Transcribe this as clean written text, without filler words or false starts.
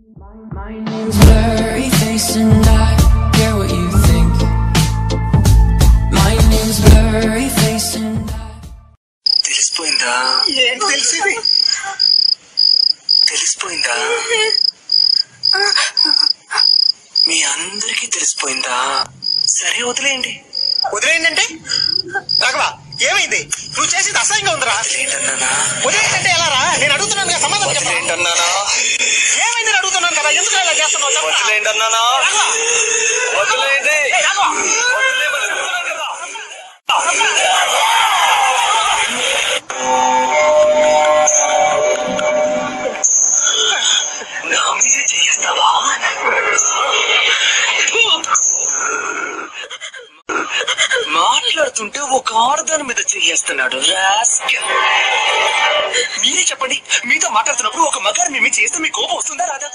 My name's blurry face and I care what you think. My name's blurry face and I. తెలిసిపోయిందా? ఏంటి తెలిసింది? తెలిసిపోయిందా? మీ అందరికీ తెలిసిపోయిందా? సరే వదిలేయండి. వదిలేయండి రాఘవా, ఏమైంది? నువ్వు చేసింది అసహ్యంగా ఉందిరా. వదిలేయండి. వదిలేయంటే ఎలా రా? నేను అడుగుతున్నాను కదా, సమాధానం వదిలేయండి అన్నానా? ఏమైంది అడుగుతున్నాను కదా, ఎందుకు ఇలా చేస్తున్నావు? వదిలేయండి అన్నానా? వదిలేయండి. నా మీదే చేస్తావా? మాట్లాడుతుంటే ఒక ఆడదాని మీద చేస్తున్నాడు. మీరే చెప్పండి, మీతో మాట్లాడుతున్నప్పుడు ఒక మగారు మీ చేస్తే మీ కోపం వస్తుందా రాదా?